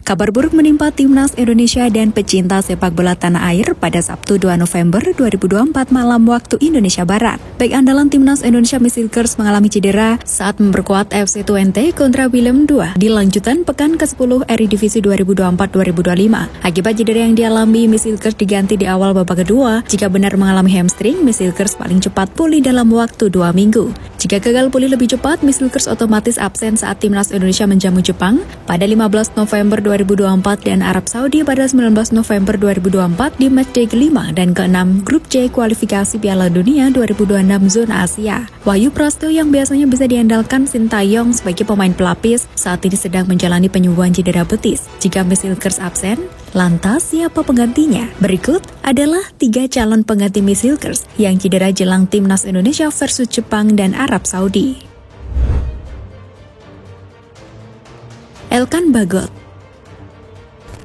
Kabar buruk menimpa Timnas Indonesia dan pecinta sepak bola tanah air pada Sabtu 2 November 2024 malam waktu Indonesia Barat. Bek andalan Timnas Indonesia Milkers mengalami cedera saat memperkuat FC Twente kontra Willem II di lanjutan pekan ke-10 Eredivisie 2024-2025. Akibat cedera yang dialami, Milkers diganti di awal babak kedua. Jika benar mengalami hamstring, Milkers paling cepat pulih dalam waktu 2 minggu. Jika gagal pulih lebih cepat, Milkers otomatis absen saat Timnas Indonesia menjamu Jepang pada 15 November 2024 dan Arab Saudi pada 19 November 2024 di matchday ke-5 dan ke-6 Grup C kualifikasi Piala Dunia 2026 zona Asia. Wahyu Prasetyo yang biasanya bisa diandalkan Sintayong sebagai pemain pelapis saat ini sedang menjalani penyembuhan cedera betis. Jika Milkers absen, lantas siapa penggantinya? Berikut adalah 3 calon pengganti Milkers yang cedera jelang Timnas Indonesia versus Jepang dan Arab Saudi. Elkan Bagot.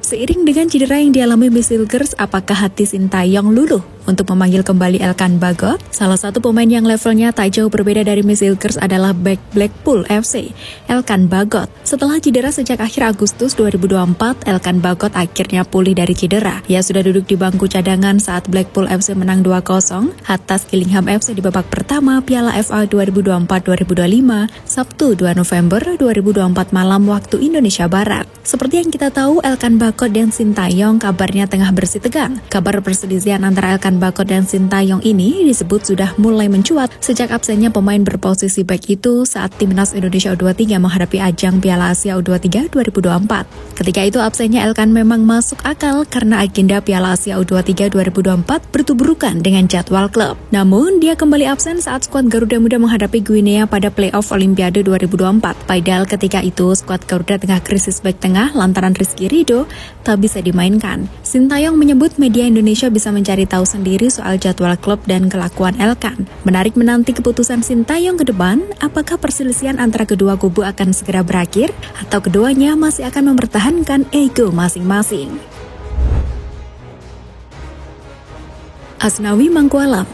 Seiring dengan cedera yang dialami Milkers, apakah hati Sintayong luluh untuk memanggil kembali Elkan Bagot? Salah satu pemain yang levelnya tak jauh berbeda dari Milkers adalah bek Blackpool FC, Elkan Bagot. Setelah cedera sejak akhir Agustus 2024, Elkan Bagot akhirnya pulih dari cedera. Ia sudah duduk di bangku cadangan saat Blackpool FC menang 2-0 atas Gillingham FC di babak pertama Piala FA 2024-2025, Sabtu 2 November 2024 malam waktu Indonesia Barat. Seperti yang kita tahu, Elkan Bagot dan Sintayong kabarnya tengah bersih tegang. Kabar perselisihan antara Elkan Bagot dan Sintayong ini disebut sudah mulai mencuat sejak absennya pemain berposisi bek itu saat Timnas Indonesia U23 menghadapi ajang Piala Asia U23 2024. Ketika itu absennya Elkan memang masuk akal karena agenda Piala Asia U23 2024 bertuburukan dengan jadwal klub. Namun dia kembali absen saat skuad Garuda Muda menghadapi Guinea pada playoff Olimpiade 2024. Padahal ketika itu skuad Garuda tengah krisis bek tengah lantaran Rizky Ridho tak bisa dimainkan. Sintayong menyebut media Indonesia bisa mencari tahu sendiri soal jadwal klub dan kelakuan Elkan. Menarik menanti keputusan Sintayong ke depan, apakah perselisihan antara kedua kubu akan segera berakhir atau keduanya masih akan mempertahankan ego masing-masing. Asnawi Mangkualam.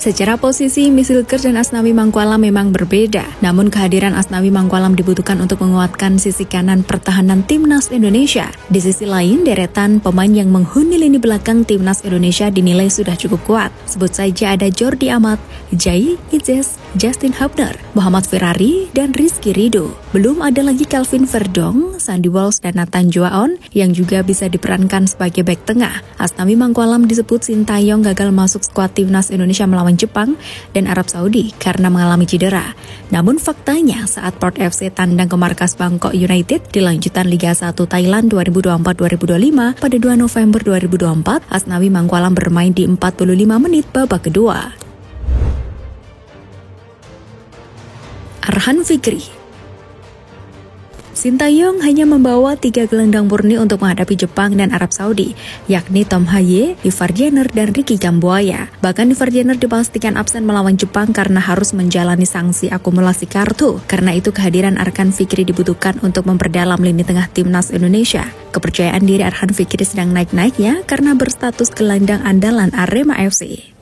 Secara posisi, Milkers dan Asnawi Mangkualam memang berbeda. Namun kehadiran Asnawi Mangkualam dibutuhkan untuk menguatkan sisi kanan pertahanan Timnas Indonesia. Di sisi lain, deretan pemain yang menghuni lini belakang Timnas Indonesia dinilai sudah cukup kuat. Sebut saja ada Jordi Amat, Jai Izes, Justin Hubner, Muhammad Ferrari, dan Rizky Ridho. Belum ada lagi Calvin Verdong, Sandy Walsh, dan Nathan Juaon yang juga bisa diperankan sebagai bek tengah. Asnawi Mangkualam disebut Sintayong gagal masuk skuad Timnas Indonesia melawan Jepang dan Arab Saudi karena mengalami cedera. Namun faktanya saat Port FC tandang ke markas Bangkok United di lanjutan Liga 1 Thailand 2024-2025 pada 2 November 2024, Asnawi Mangkualam bermain di 45 menit babak kedua. Arhan Fikri. Sintayong hanya membawa 3 gelandang murni untuk menghadapi Jepang dan Arab Saudi, yakni Tom Haye, Ivar Jenner, dan Ricky Kambuaya. Bahkan Ivar Jenner dipastikan absen melawan Jepang karena harus menjalani sanksi akumulasi kartu. Karena itu kehadiran Arhan Fikri dibutuhkan untuk memperdalam lini tengah Timnas Indonesia. Kepercayaan diri Arhan Fikri sedang naik-naiknya karena berstatus gelandang andalan Arema FC.